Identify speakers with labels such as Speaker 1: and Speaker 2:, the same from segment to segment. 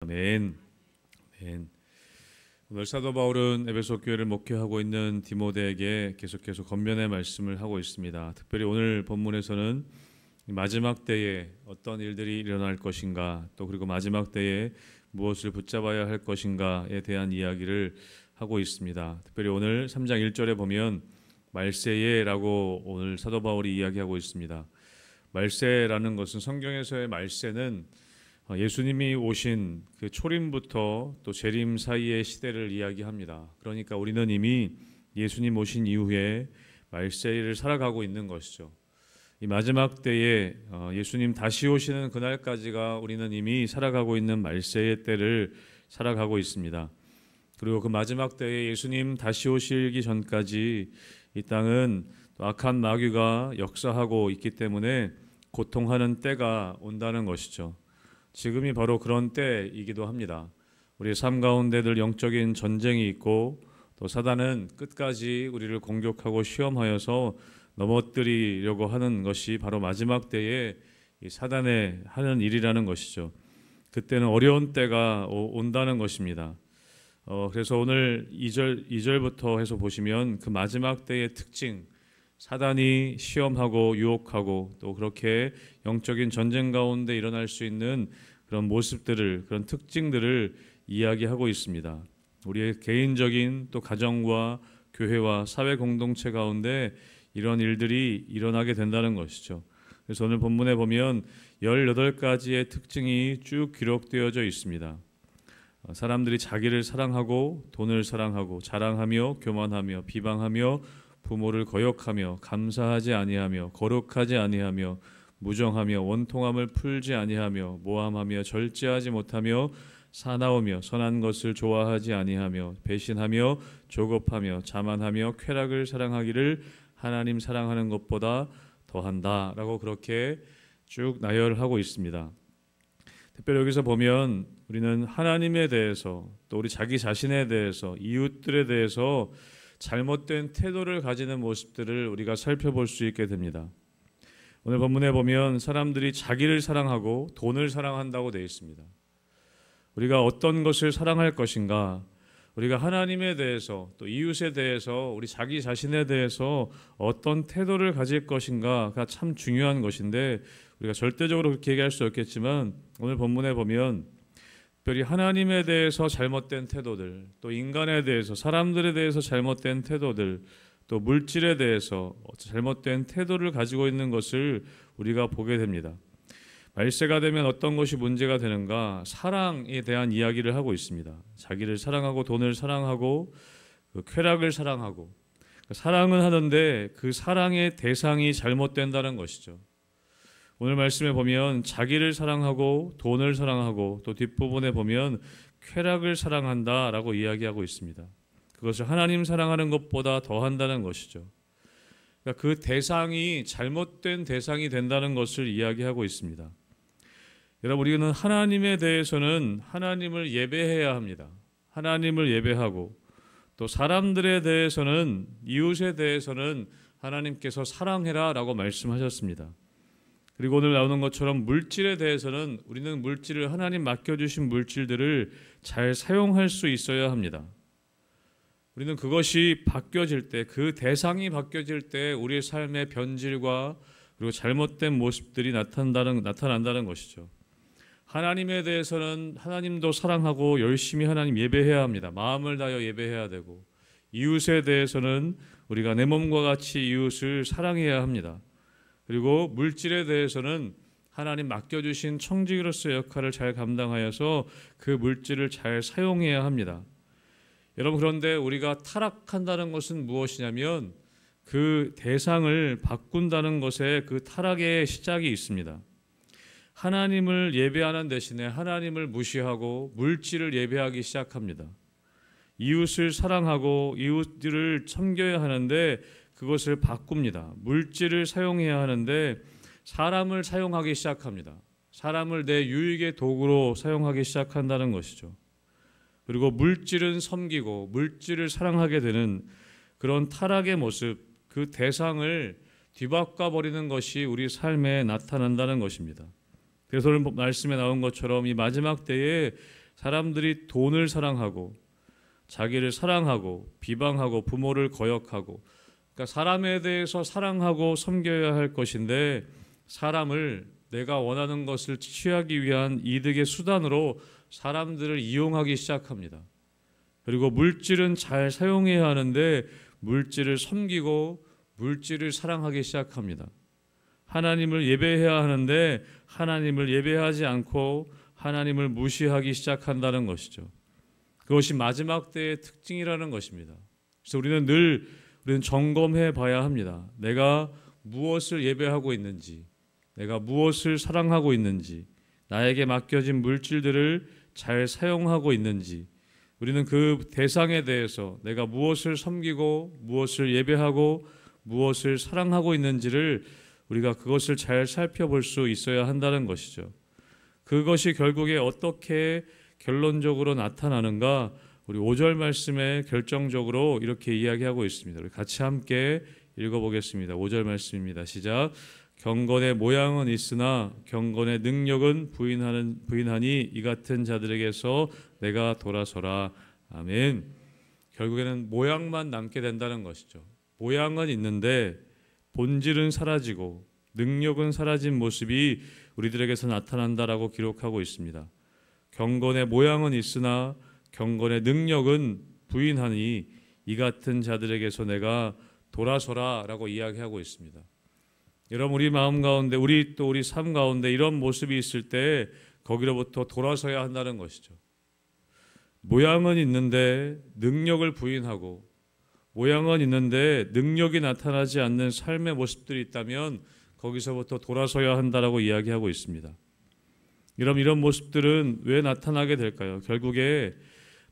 Speaker 1: 아멘. 아멘. 오늘 사도 바울은 에베소 교회를 목회하고 있는 디모데에게 계속해서 권면의 말씀을 하고 있습니다. 특별히 오늘 본문에서는 마지막 때에 어떤 일들이 일어날 것인가, 또 그리고 마지막 때에 무엇을 붙잡아야 할 것인가에 대한 이야기를 하고 있습니다. 특별히 오늘 3장 1절에 보면 말세에라고 오늘 사도 바울이 이야기하고 있습니다. 말세라는 것은, 성경에서의 말세는 예수님이 오신 그 초림부터 또 재림 사이의 시대를 이야기합니다. 그러니까 우리는 이미 예수님 오신 이후에 말세를 살아가고 있는 것이죠. 이 마지막 때에 예수님 다시 오시는 그날까지가 우리는 이미 살아가고 있는 말세의 때를 살아가고 있습니다. 그리고 그 마지막 때에 예수님 다시 오시기 전까지 이 땅은 또 악한 마귀가 역사하고 있기 때문에 고통하는 때가 온다는 것이죠. 지금이 바로 그런 때이기도 합니다. 우리의 삶 가운데 늘 영적인 전쟁이 있고, 또 사단은 끝까지 우리를 공격하고 시험하여서 넘어뜨리려고 하는 것이 바로 마지막 때에 이 사단의 하는 일이라는 것이죠. 그때는 어려운 때가 온다는 것입니다. 그래서 오늘 2절부터 해서 보시면 그 마지막 때의 특징, 사단이 시험하고 유혹하고 또 그렇게 영적인 전쟁 가운데 일어날 수 있는 그런 모습들을, 그런 특징들을 이야기하고 있습니다. 우리의 개인적인 또 가정과 교회와 사회 공동체 가운데 이런 일들이 일어나게 된다는 것이죠. 그래서 오늘 본문에 보면 18가지의 특징이 쭉 기록되어져 있습니다. 사람들이 자기를 사랑하고 돈을 사랑하고 자랑하며 교만하며 비방하며 부모를 거역하며 감사하지 아니하며 거룩하지 아니하며 무정하며 원통함을 풀지 아니하며 모함하며 절제하지 못하며 사나우며 선한 것을 좋아하지 아니하며 배신하며 조급하며 자만하며 쾌락을 사랑하기를 하나님 사랑하는 것보다 더한다 라고 그렇게 쭉 나열하고 있습니다. 특별히 여기서 보면 우리는 하나님에 대해서, 또 우리 자기 자신에 대해서, 이웃들에 대해서 잘못된 태도를 가지는 모습들을 우리가 살펴볼 수 있게 됩니다. 오늘 본문에 보면 사람들이 자기를 사랑하고 돈을 사랑한다고 되어 있습니다. 우리가 어떤 것을 사랑할 것인가, 우리가 하나님에 대해서 또 이웃에 대해서 우리 자기 자신에 대해서 어떤 태도를 가질 것인가가 참 중요한 것인데, 우리가 절대적으로 그렇게 얘기할 수 없겠지만 오늘 본문에 보면 특별히 하나님에 대해서 잘못된 태도들, 또 인간에 대해서, 사람들에 대해서 잘못된 태도들, 또 물질에 대해서 잘못된 태도를 가지고 있는 것을 우리가 보게 됩니다. 말세가 되면 어떤 것이 문제가 되는가? 사랑에 대한 이야기를 하고 있습니다. 자기를 사랑하고 돈을 사랑하고 그 쾌락을 사랑하고, 사랑은 하는데 그 사랑의 대상이 잘못된다는 것이죠. 오늘 말씀에 보면 자기를 사랑하고 돈을 사랑하고 또 뒷부분에 보면 쾌락을 사랑한다라고 이야기하고 있습니다. 그것을 하나님 사랑하는 것보다 더한다는 것이죠. 그러니까 그 대상이 잘못된 대상이 된다는 것을 이야기하고 있습니다. 여러분, 우리는 하나님에 대해서는 하나님을 예배해야 합니다. 하나님을 예배하고, 또 사람들에 대해서는, 이웃에 대해서는 하나님께서 사랑해라 라고 말씀하셨습니다. 그리고 오늘 나오는 것처럼 물질에 대해서는 우리는 물질을, 하나님 맡겨주신 물질들을 잘 사용할 수 있어야 합니다. 우리는 그것이 바뀌어질 때, 그 대상이 바뀌어질 때 우리의 삶의 변질과 그리고 잘못된 모습들이 나타난다는 것이죠. 하나님에 대해서는 하나님도 사랑하고 열심히 하나님 예배해야 합니다. 마음을 다하여 예배해야 되고, 이웃에 대해서는 우리가 내 몸과 같이 이웃을 사랑해야 합니다. 그리고 물질에 대해서는 하나님 맡겨주신 청지기로서의 역할을 잘 감당하여서 그 물질을 잘 사용해야 합니다. 여러분, 그런데 우리가 타락한다는 것은 무엇이냐면 그 대상을 바꾼다는 것에 그 타락의 시작이 있습니다. 하나님을 예배하는 대신에 하나님을 무시하고 물질을 예배하기 시작합니다. 이웃을 사랑하고 이웃들을 섬겨야 하는데 그것을 바꿉니다. 물질을 사용해야 하는데 사람을 사용하기 시작합니다. 사람을 내 유익의 도구로 사용하기 시작한다는 것이죠. 그리고 물질은 섬기고 물질을 사랑하게 되는 그런 타락의 모습, 그 대상을 뒤바꿔 버리는 것이 우리 삶에 나타난다는 것입니다. 그래서 오늘 말씀에 나온 것처럼 이 마지막 때에 사람들이 돈을 사랑하고 자기를 사랑하고 비방하고 부모를 거역하고, 그러니까 사람에 대해서 사랑하고 섬겨야 할 것인데 사람을 내가 원하는 것을 취하기 위한 이득의 수단으로 사람들을 이용하기 시작합니다. 그리고 물질은 잘 사용해야 하는데 물질을 섬기고 물질을 사랑하기 시작합니다. 하나님을 예배해야 하는데 하나님을 예배하지 않고 하나님을 무시하기 시작한다는 것이죠. 그것이 마지막 때의 특징이라는 것입니다. 그래서 우리는 점검해 봐야 합니다. 내가 무엇을 예배하고 있는지, 내가 무엇을 사랑하고 있는지, 나에게 맡겨진 물질들을 잘 사용하고 있는지, 우리는 그 대상에 대해서 내가 무엇을 섬기고 무엇을 예배하고 무엇을 사랑하고 있는지를 우리가 그것을 잘 살펴볼 수 있어야 한다는 것이죠. 그것이 결국에 어떻게 결론적으로 나타나는가, 우리 5절 말씀에 결정적으로 이렇게 이야기하고 있습니다. 우리 같이 함께 읽어보겠습니다. 5절 말씀입니다. 시작. 경건의 모양은 있으나 경건의 능력은 부인하니 이 같은 자들에게서 내가 돌아서라. 아멘. 결국에는 모양만 남게 된다는 것이죠. 모양은 있는데 본질은 사라지고 능력은 사라진 모습이 우리들에게서 나타난다라고 기록하고 있습니다. 경건의 모양은 있으나 경건의 능력은 부인하니 이 같은 자들에게서 내가 돌아서라라고 이야기하고 있습니다. 여러분, 우리 마음 가운데 우리 삶 가운데 이런 모습이 있을 때 거기로부터 돌아서야 한다는 것이죠. 모양은 있는데 능력을 부인하고 모양은 있는데 능력이 나타나지 않는 삶의 모습들이 있다면 거기서부터 돌아서야 한다라고 이야기하고 있습니다. 이런 모습들은 왜 나타나게 될까요? 결국에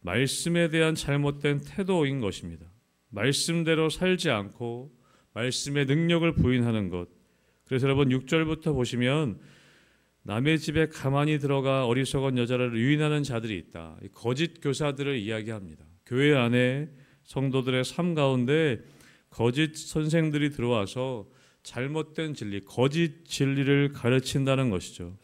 Speaker 1: 말씀에 대한 잘못된 태도인 것입니다. 말씀대로 살지 않고 말씀의 능력을 부인하는 것. 그래서 여러분 6절부터 보시면 남의 집에 가만히 들어가 어리석은 여자를 유인하는 자들이 있다. 거짓 교사들을 이야기합니다. 교회 안에 성도들의 삶 가운데 거짓 선생들이 들어와서 잘못된 진리, 거짓 진리를 가르친다는 것이죠.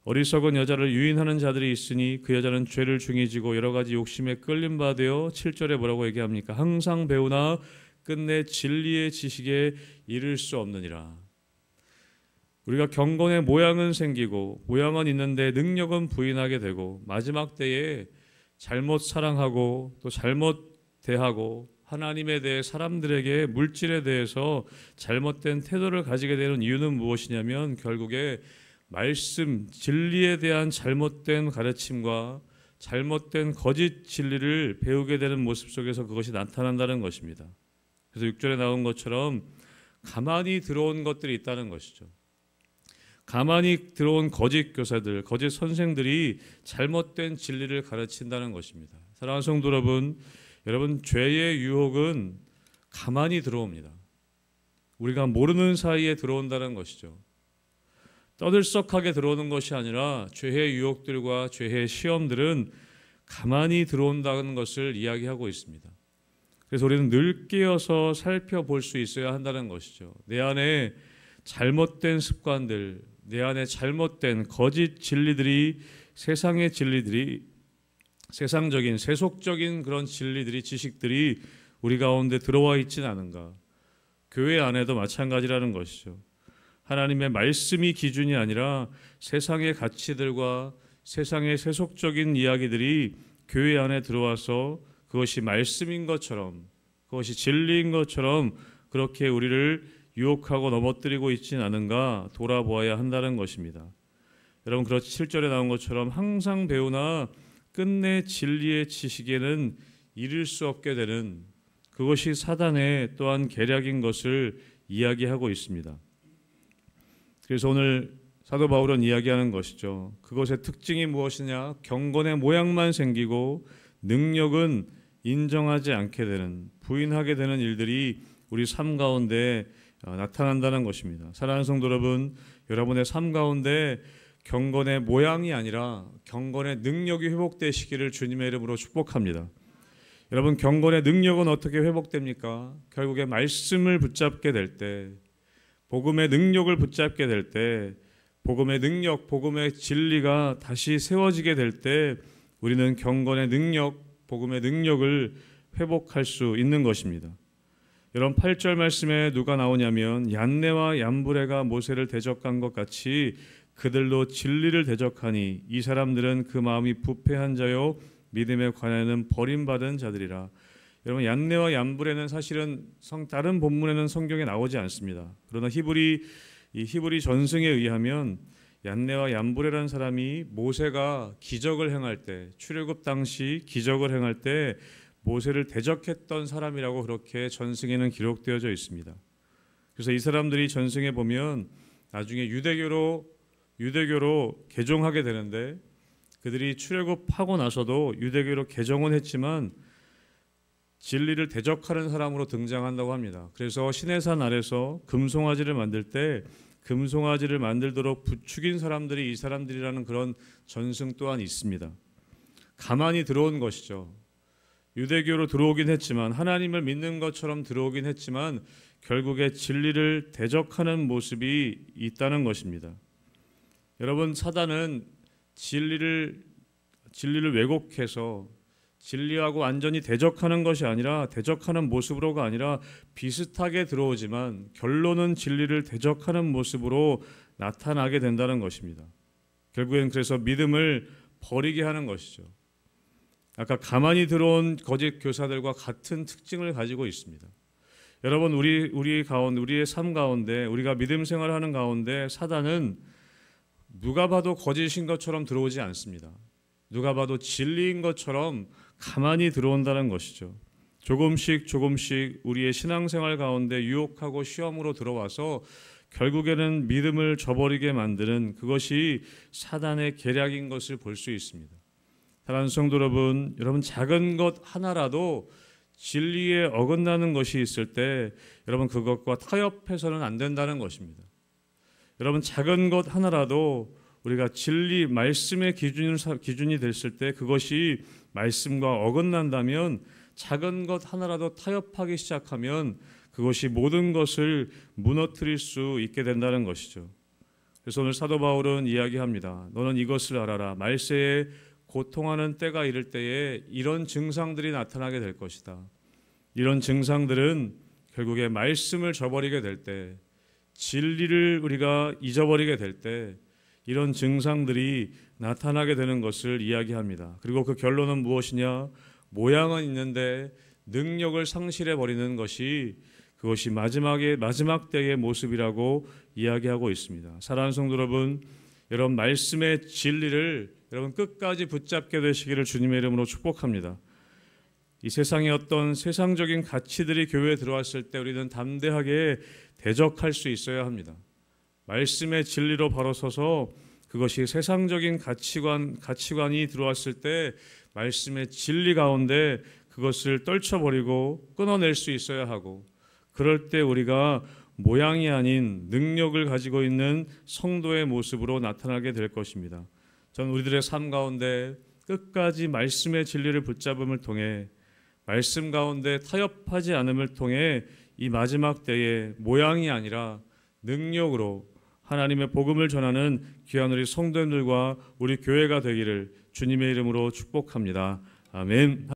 Speaker 1: 어리석은 여자를 유인하는 자들이 있으니 그 여자는 죄를 중히 지고 여러 가지 욕심에 끌림 받아 7절에 뭐라고 얘기합니까? 항상 배우나 끝내 진리의 지식에 이를 수 없느니라. 우리가 경건의 모양은 생기고 모양은 있는데 능력은 부인하게 되고 마지막 때에 잘못 사랑하고 또 잘못 대하고 하나님에 대해 사람들에게 물질에 대해서 잘못된 태도를 가지게 되는 이유는 무엇이냐면 결국에 말씀, 진리에 대한 잘못된 가르침과 잘못된 거짓 진리를 배우게 되는 모습 속에서 그것이 나타난다는 것입니다. 그래서 6절에 나온 것처럼 가만히 들어온 것들이 있다는 것이죠. 가만히 들어온 거짓 교사들, 거짓 선생들이 잘못된 진리를 가르친다는 것입니다. 사랑하는 성도 여러분 죄의 유혹은 가만히 들어옵니다. 우리가 모르는 사이에 들어온다는 것이죠. 떠들썩하게 들어오는 것이 아니라 죄의 유혹들과 죄의 시험들은 가만히 들어온다는 것을 이야기하고 있습니다. 그래서 우리는 늘 깨어서 살펴볼 수 있어야 한다는 것이죠. 내 안에 잘못된 습관들, 내 안에 잘못된 거짓 진리들이, 세상의 진리들이, 세상적인 세속적인 그런 진리들이, 지식들이 우리 가운데 들어와 있지는 않은가. 교회 안에도 마찬가지라는 것이죠. 하나님의 말씀이 기준이 아니라 세상의 가치들과 세상의 세속적인 이야기들이 교회 안에 들어와서 그것이 말씀인 것처럼, 그것이 진리인 것처럼 그렇게 우리를 유혹하고 넘어뜨리고 있지는 않은가 돌아보아야 한다는 것입니다. 여러분, 그렇지 7절에 나온 것처럼 항상 배우나 끝내 진리의 지식에는 이를 수 없게 되는, 그것이 사단의 또한 계략인 것을 이야기하고 있습니다. 그래서 오늘 사도 바울은 이야기하는 것이죠. 그것의 특징이 무엇이냐? 경건의 모양만 생기고 능력은 인정하지 않게 되는, 부인하게 되는 일들이 우리 삶 가운데 나타난다는 것입니다. 사랑하는 성도 여러분, 여러분의 삶 가운데 경건의 모양이 아니라 경건의 능력이 회복되시기를 주님의 이름으로 축복합니다. 여러분, 경건의 능력은 어떻게 회복됩니까? 결국에 말씀을 붙잡게 될 때, 복음의 능력을 붙잡게 될 때, 복음의 능력, 복음의 진리가 다시 세워지게 될 때 우리는 경건의 능력, 복음의 능력을 회복할 수 있는 것입니다. 여러분 8절 말씀에 누가 나오냐면 얀네와 얀브레가 모세를 대적한 것 같이 그들로 진리를 대적하니 이 사람들은 그 마음이 부패한 자요 믿음에 관하여는 버림받은 자들이라. 여러분 얀네와 얀브레는 사실은 다른 본문에는 성경에 나오지 않습니다. 그러나 히브리 전승에 의하면 얀네와 얀브레라는 사람이 모세가 기적을 행할 때, 출애굽 당시 기적을 행할 때 모세를 대적했던 사람이라고 그렇게 전승에는 기록되어져 있습니다. 그래서 이 사람들이 전승에 보면 나중에 유대교로 개종하게 되는데 그들이 출애굽하고 나서도 유대교로 개종은 했지만 진리를 대적하는 사람으로 등장한다고 합니다. 그래서 시내산 아래서 금송아지를 만들 때 금송아지를 만들도록 부추긴 사람들이 이 사람들이라는 그런 전승 또한 있습니다. 가만히 들어온 것이죠. 유대교로 들어오긴 했지만 하나님을 믿는 것처럼 들어오긴 했지만 결국에 진리를 대적하는 모습이 있다는 것입니다. 여러분 사단은 진리를 왜곡해서 진리하고 완전히 대적하는 것이 아니라 대적하는 모습으로가 아니라 비슷하게 들어오지만 결론은 진리를 대적하는 모습으로 나타나게 된다는 것입니다. 결국엔 그래서 믿음을 버리게 하는 것이죠. 아까 가만히 들어온 거짓 교사들과 같은 특징을 가지고 있습니다. 여러분 우리의 삶 가운데 우리가 믿음 생활하는 가운데 사단은 누가 봐도 거짓인 것처럼 들어오지 않습니다. 누가 봐도 진리인 것처럼 가만히 들어온다는 것이죠. 조금씩 우리의 신앙생활 가운데 유혹하고 시험으로 들어와서 결국에는 믿음을 저버리게 만드는 그것이 사단의 계략인 것을 볼 수 있습니다. 사랑하는 성도 여러분 작은 것 하나라도 진리에 어긋나는 것이 있을 때 여러분 그것과 타협해서는 안 된다는 것입니다. 여러분 작은 것 하나라도 우리가 진리 말씀의 기준이 됐을 때 그것이 말씀과 어긋난다면 작은 것 하나라도 타협하기 시작하면 그것이 모든 것을 무너뜨릴 수 있게 된다는 것이죠. 그래서 오늘 사도 바울은 이야기합니다. 너는 이것을 알아라. 말세에 고통하는 때가 이를 때에 이런 증상들이 나타나게 될 것이다. 이런 증상들은 결국에 말씀을 저버리게 될 때, 진리를 우리가 잊어버리게 될 때 이런 증상들이 나타나게 되는 것을 이야기합니다. 그리고 그 결론은 무엇이냐? 모양은 있는데 능력을 상실해 버리는 것이 그것이 마지막 때의 모습이라고 이야기하고 있습니다. 사랑하는 성도 여러분 말씀의 진리를 여러분 끝까지 붙잡게 되시기를 주님의 이름으로 축복합니다. 이 세상의 어떤 세상적인 가치들이 교회에 들어왔을 때 우리는 담대하게 대적할 수 있어야 합니다. 말씀의 진리로 바로 서서 그것이 세상적인 가치관이 들어왔을 때 말씀의 진리 가운데 그것을 떨쳐버리고 끊어낼 수 있어야 하고 그럴 때 우리가 모양이 아닌 능력을 가지고 있는 성도의 모습으로 나타나게 될 것입니다. 저는 우리들의 삶 가운데 끝까지 말씀의 진리를 붙잡음을 통해 말씀 가운데 타협하지 않음을 통해 이 마지막 때에 모양이 아니라 능력으로 하나님의 복음을 전하는 귀한 우리 성도님들과 우리 교회가 되기를 주님의 이름으로 축복합니다. 아멘.